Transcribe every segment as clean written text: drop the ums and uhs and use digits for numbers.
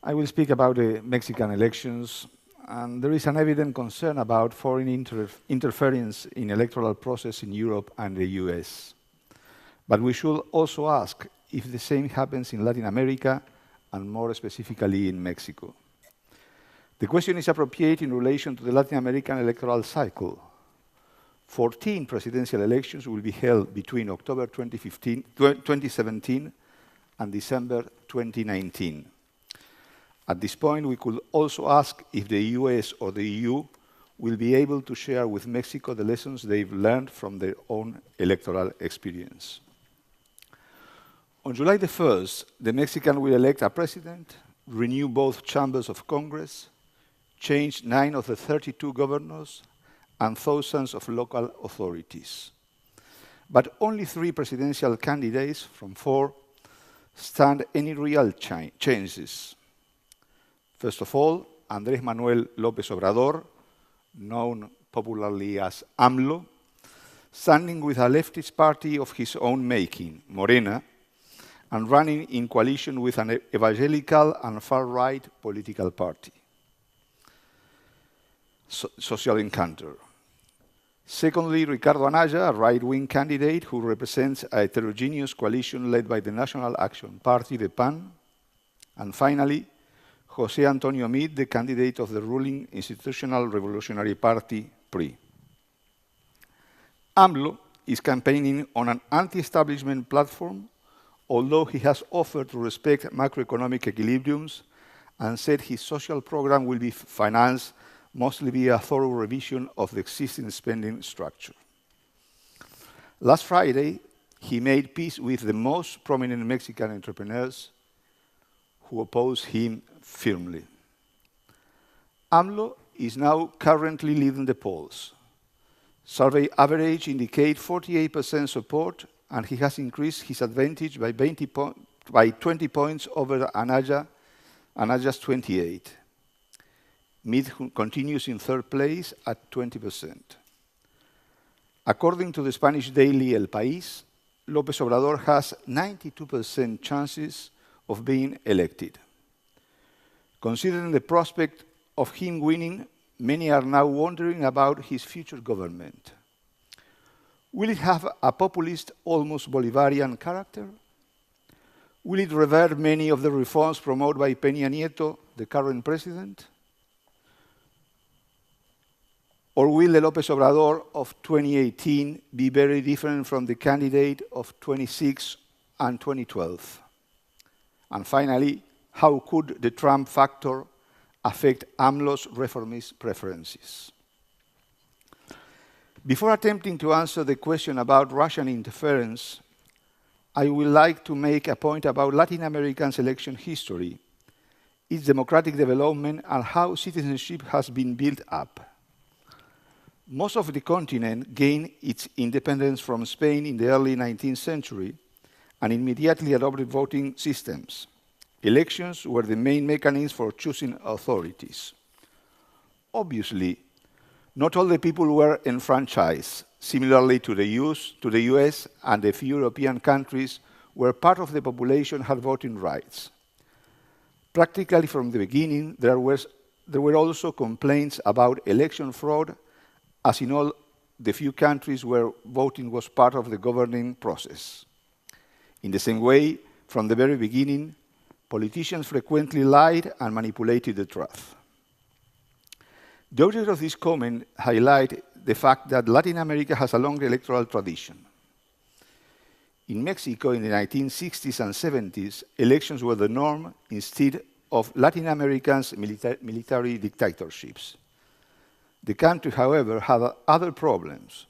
I will speak about the Mexican elections, and there is an evident concern about foreign interference in electoral process in Europe and the US. But we should also ask if the same happens in Latin America, and more specifically in Mexico. The question is appropriate in relation to the Latin American electoral cycle. 14 presidential elections will be held between October 2017 and December 2019. At this point, we could also ask if the US or the EU will be able to share with Mexico the lessons they've learned from their own electoral experience. On July the 1st, the Mexicans will elect a president, renew both chambers of Congress, change 9 of the 32 governors, and thousands of local authorities. But only 3 presidential candidates from 4 stand any real chances. First of all, Andrés Manuel López Obrador, known popularly as AMLO, standing with a leftist party of his own making, Morena, and running in coalition with an evangelical and far-right political party, Social Encounter. Secondly, Ricardo Anaya, a right-wing candidate who represents a heterogeneous coalition led by the National Action Party, the PAN. And finally, José Antonio Meade, the candidate of the ruling Institutional Revolutionary Party, PRI. AMLO is campaigning on an anti-establishment platform, although he has offered to respect macroeconomic equilibriums and said his social program will be financed mostly via a thorough revision of the existing spending structure. Last Friday, he made peace with the most prominent Mexican entrepreneurs who oppose him firmly. AMLO is now currently leading the polls. Survey average indicate 48% support, and he has increased his advantage by 20 points over Anaya's 28. Meade continues in third place at 20%. According to the Spanish daily El País, López Obrador has 92% chances of being elected. Considering the prospect of him winning, many are now wondering about his future government. Will it have a populist, almost Bolivarian character? Will it revert many of the reforms promoted by Peña Nieto, the current president? Or will the López Obrador of 2018 be very different from the candidate of 2006 and 2012? And finally, how could the Trump factor affect AMLO's reformist preferences? Before attempting to answer the question about Russian interference, I would like to make a point about Latin American election history, its democratic development, and how citizenship has been built up. Most of the continent gained its independence from Spain in the early 19th century and immediately adopted voting systems. Elections were the main mechanism for choosing authorities. Obviously, not all the people were enfranchised. Similarly to the US and a few European countries where part of the population had voting rights. Practically from the beginning, there were also complaints about election fraud, as in all the few countries where voting was part of the governing process. In the same way, from the very beginning, politicians frequently lied and manipulated the truth. The authors of this comment highlight the fact that Latin America has a long electoral tradition. In Mexico in the 1960s and 70s, elections were the norm instead of Latin America's military dictatorships. The country, however, had other problems.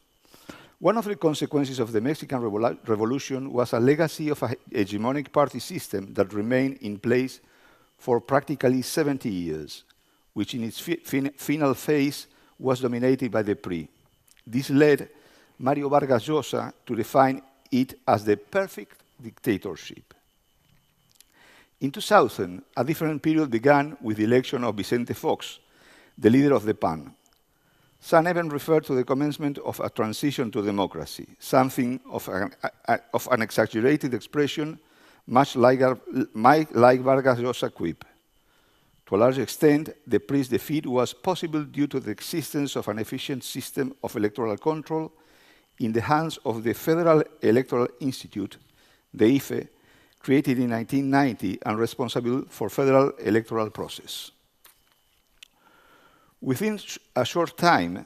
One of the consequences of the Mexican Revolution was a legacy of a hegemonic party system that remained in place for practically 70 years, which in its final phase was dominated by the PRI. This led Mario Vargas Llosa to define it as the perfect dictatorship. In 2000, a different period began with the election of Vicente Fox, the leader of the PAN. Some even referred to the commencement of a transition to democracy, something of an exaggerated expression, much like Vargas Llosa quip. To a large extent, the PRI's defeat was possible due to the existence of an efficient system of electoral control in the hands of the Federal Electoral Institute, the IFE, created in 1990 and responsible for federal electoral process. Within a short time,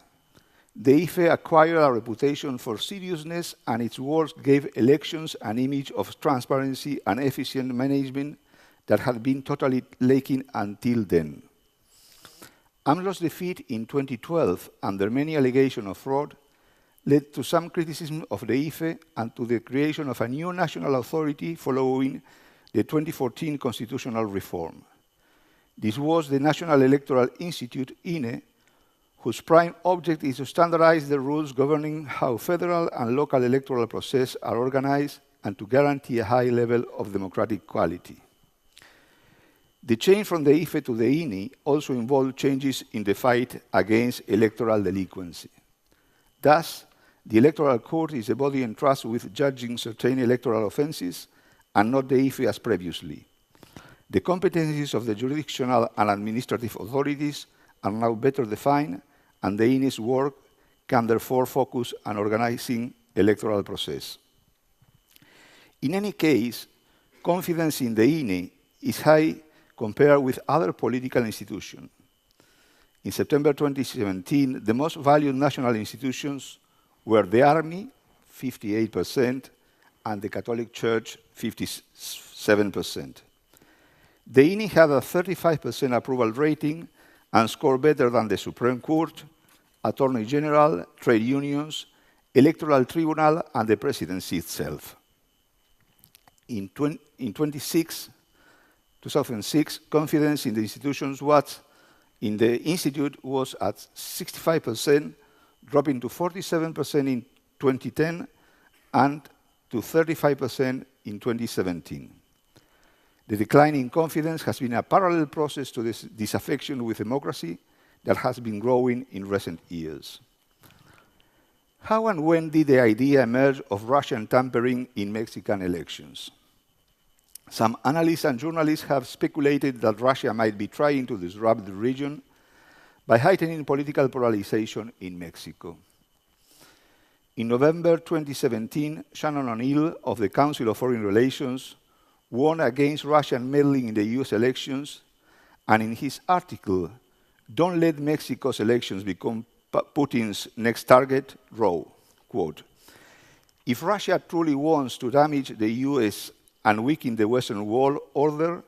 the IFE acquired a reputation for seriousness, and its work gave elections an image of transparency and efficient management that had been totally lacking until then. AMLO's defeat in 2012, under many allegations of fraud, led to some criticism of the IFE and to the creation of a new national authority following the 2014 constitutional reform. This was the National Electoral Institute, INE, whose prime object is to standardize the rules governing how federal and local electoral processes are organized and to guarantee a high level of democratic quality. The change from the IFE to the INE also involved changes in the fight against electoral delinquency. Thus, the Electoral Court is a body entrusted with judging certain electoral offenses and not the IFE as previously. The competencies of the jurisdictional and administrative authorities are now better defined, and the INE's work can therefore focus on organizing electoral process. In any case, confidence in the INE is high compared with other political institutions. In September 2017, the most valued national institutions were the Army, 58%, and the Catholic Church, 57%. The INE had a 35% approval rating and scored better than the Supreme Court, Attorney General, trade unions, Electoral Tribunal, and the Presidency itself. In 2006, confidence in the institutions in the Institute was at 65%, dropping to 47% in 2010 and to 35% in 2017. The decline in confidence has been a parallel process to this disaffection with democracy that has been growing in recent years. How and when did the idea emerge of Russian tampering in Mexican elections? Some analysts and journalists have speculated that Russia might be trying to disrupt the region by heightening political polarization in Mexico. In November 2017, Shannon O'Neill of the Council of Foreign Relations warned against Russian meddling in the US elections, and in his article, "Don't Let Mexico's Elections Become Putin's Next Target," wrote, quote, "If Russia truly wants to damage the US and weaken the Western world order,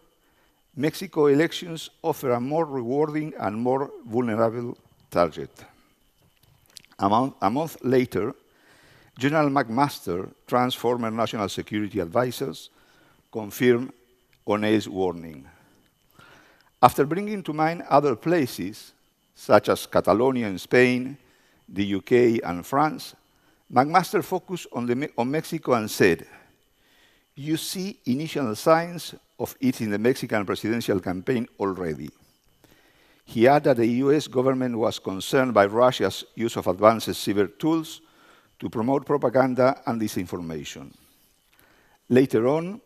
Mexico elections offer a more rewarding and more vulnerable target." A month later, General McMaster, Trump's former national security advisor, confirmed O'Neill's warning. After bringing to mind other places, such as Catalonia in Spain, the UK, and France, McMaster focused on Mexico and said, "You see initial signs of it in the Mexican presidential campaign already." He added that the US government was concerned by Russia's use of advanced cyber tools to promote propaganda and disinformation. Later on,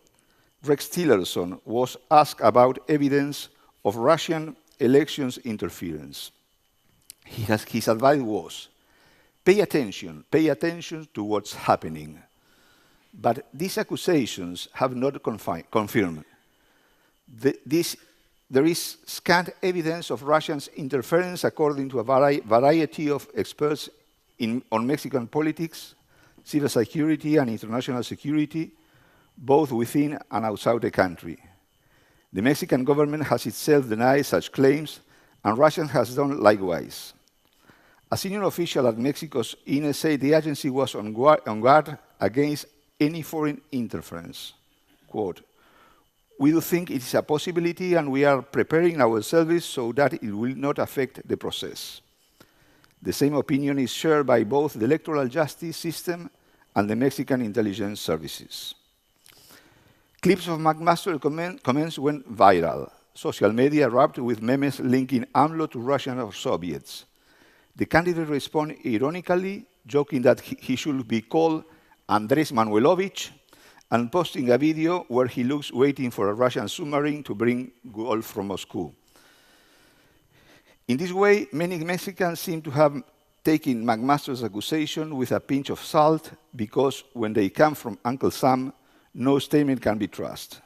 Rex Tillerson was asked about evidence of Russian elections interference. His advice was, pay attention to what's happening. But these accusations have not confirmed. There is scant evidence of Russia's interference according to a variety of experts on Mexican politics, civil security, and international security, both within and outside the country. The Mexican government has itself denied such claims, and Russia has done likewise. A senior official at Mexico's INE said the agency was on guard against any foreign interference. Quote, "We do think it is a possibility, and we are preparing ourselves so that it will not affect the process." The same opinion is shared by both the electoral justice system and the Mexican intelligence services. Clips of McMaster's comments went viral. Social media erupted with memes linking AMLO to Russian or Soviets. The candidate responded ironically, joking that he should be called Andres Manuelovich, and posting a video where he looks waiting for a Russian submarine to bring gold from Moscow. In this way, many Mexicans seem to have taken McMaster's accusation with a pinch of salt because when they come from Uncle Sam, no statement can be trusted.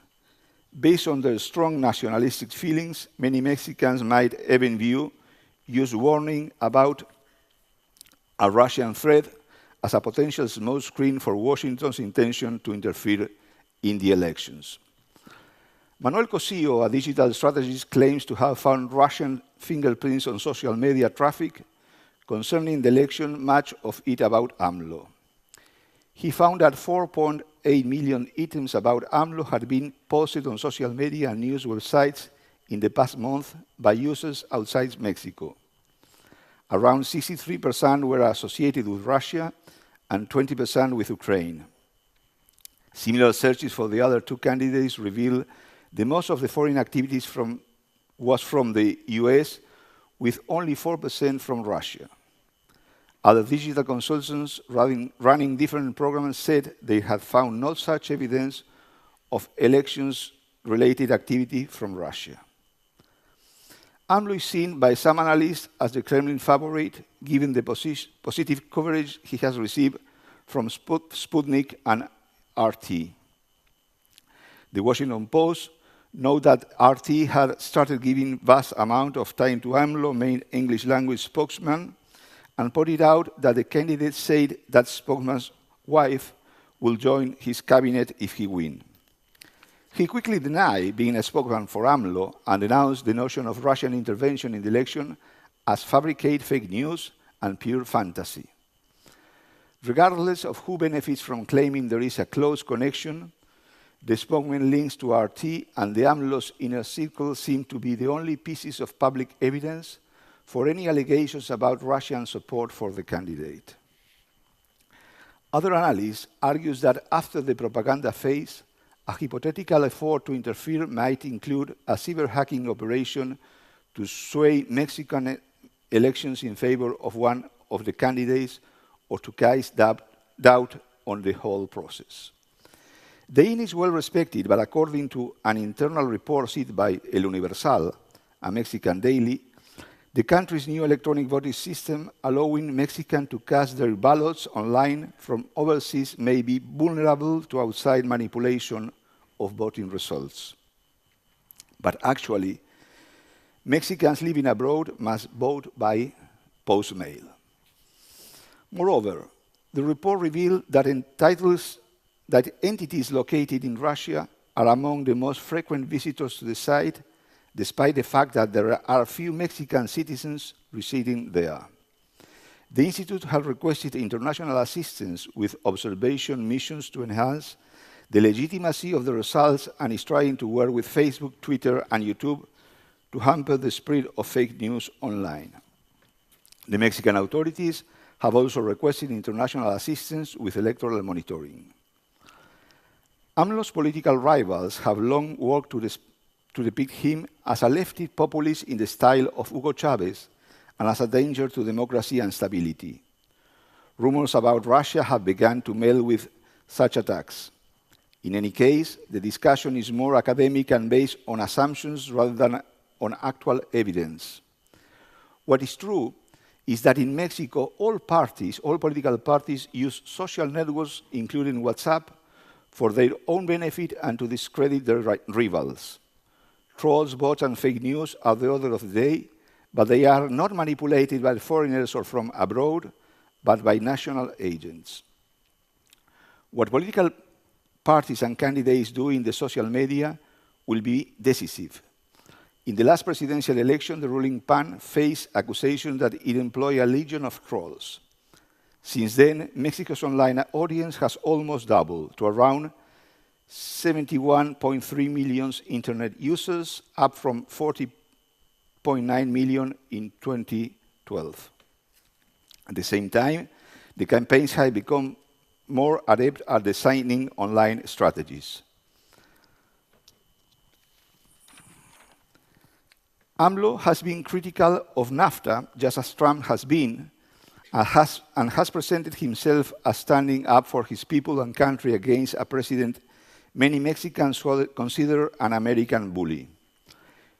Based on their strong nationalistic feelings, many Mexicans might even view use warning about a Russian threat as a potential smoke screen for Washington's intention to interfere in the elections. Manuel Cosillo, a digital strategist, claims to have found Russian fingerprints on social media traffic concerning the election, much of it about AMLO. He found that 4.8 million items about AMLO had been posted on social media and news websites in the past month by users outside Mexico. Around 63% were associated with Russia and 20% with Ukraine. Similar searches for the other two candidates reveal the most of the foreign activities was from the US, with only 4% from Russia. Other digital consultants running different programs said they had found no such evidence of elections-related activity from Russia. AMLO is seen by some analysts as the Kremlin favorite, given the positive coverage he has received from Sputnik and RT. The Washington Post noted that RT had started giving vast amount of time to AMLO, main English language spokesman, and pointed out that the candidate said that spokesman's wife will join his cabinet if he wins. He quickly denied being a spokesman for AMLO and denounced the notion of Russian intervention in the election as fabricated fake news and pure fantasy. Regardless of who benefits from claiming there is a close connection, the spokesman links to RT and the AMLO's inner circle seem to be the only pieces of public evidence for any allegations about Russian support for the candidate. Other analysts argue that after the propaganda phase, a hypothetical effort to interfere might include a cyber-hacking operation to sway Mexican elections in favor of one of the candidates or to cast doubt on the whole process. The INE is well respected, but according to an internal report cited by El Universal, a Mexican daily, the country's new electronic voting system allowing Mexicans to cast their ballots online from overseas may be vulnerable to outside manipulation of voting results. But actually, Mexicans living abroad must vote by postmail. Moreover, the report revealed that entities located in Russia are among the most frequent visitors to the site, despite the fact that there are few Mexican citizens residing there. The Institute has requested international assistance with observation missions to enhance the legitimacy of the results and is trying to work with Facebook, Twitter, and YouTube to hamper the spread of fake news online. The Mexican authorities have also requested international assistance with electoral monitoring. AMLO's political rivals have long worked to depict him as a lefty populist in the style of Hugo Chavez and as a danger to democracy and stability. Rumors about Russia have begun to meld with such attacks. In any case, the discussion is more academic and based on assumptions rather than on actual evidence. What is true is that in Mexico, all political parties use social networks, including WhatsApp, for their own benefit and to discredit their rivals. Trolls, bots, and fake news are the order of the day, but they are not manipulated by foreigners or from abroad, but by national agents. What political parties and candidates do in the social media will be decisive. In the last presidential election, the ruling PAN faced accusations that it employed a legion of trolls. Since then, Mexico's online audience has almost doubled to around 71.3 million internet users, up from 40.9 million in 2012. At the same time, the campaigns have become more adept at designing online strategies. AMLO has been critical of NAFTA, just as Trump has been, and has presented himself as standing up for his people and country against a president many Mexicans consider an American bully.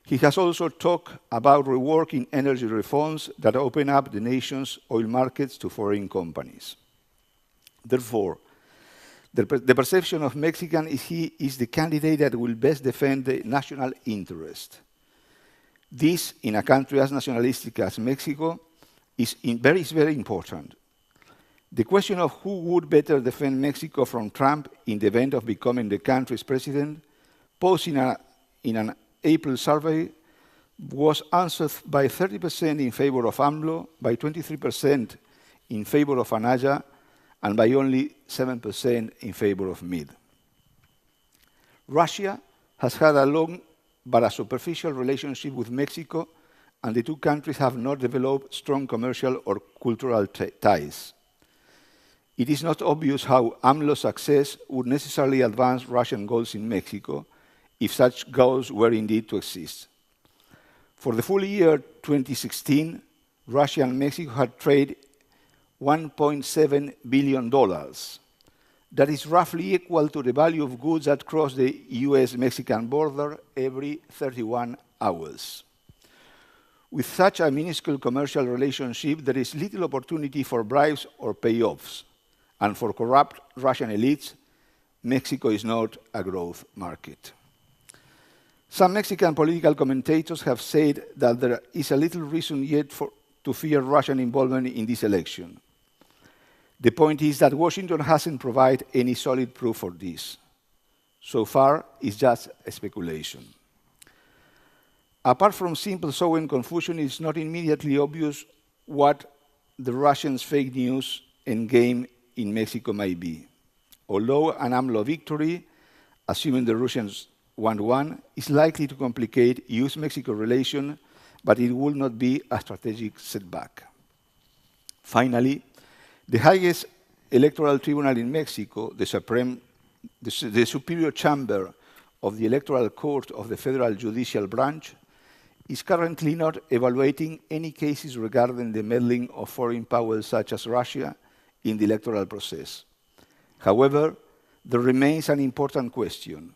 He has also talked about reworking energy reforms that open up the nation's oil markets to foreign companies. Therefore, the perception of Mexican is he is the candidate that will best defend the national interest. This, in a country as nationalistic as Mexico, is very important. The question of who would better defend Mexico from Trump in the event of becoming the country's president, posed in an April survey, was answered by 30% in favor of AMLO, by 23% in favor of Anaya, and by only 7% in favor of Mid. Russia has had a long but a superficial relationship with Mexico, and the two countries have not developed strong commercial or cultural ties. It is not obvious how AMLO's success would necessarily advance Russian goals in Mexico, if such goals were indeed to exist. For the full year 2016, Russia and Mexico had traded $1.7 billion. That is roughly equal to the value of goods that cross the US-Mexican border every 31 hours. With such a minuscule commercial relationship, there is little opportunity for bribes or payoffs. And for corrupt Russian elites, Mexico is not a growth market. Some Mexican political commentators have said that there is a little reason yet to fear Russian involvement in this election. The point is that Washington hasn't provided any solid proof for this. So far, it's just a speculation. Apart from simple sowing confusion, it's not immediately obvious what the Russians' fake news endgame in Mexico might be. Although an AMLO victory, assuming the Russians won, is likely to complicate US-Mexico relations, but it will not be a strategic setback. Finally, the highest electoral tribunal in Mexico, the superior chamber of the Electoral Court of the Federal Judicial Branch, is currently not evaluating any cases regarding the meddling of foreign powers such as Russia in the electoral process. However, there remains an important question.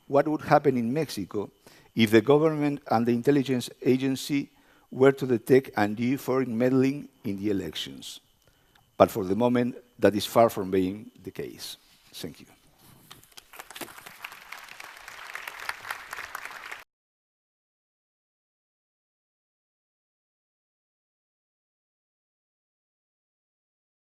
What would happen in Mexico if the government and the intelligence agency were to detect undue foreign meddling in the elections? But for the moment, that is far from being the case. Thank you.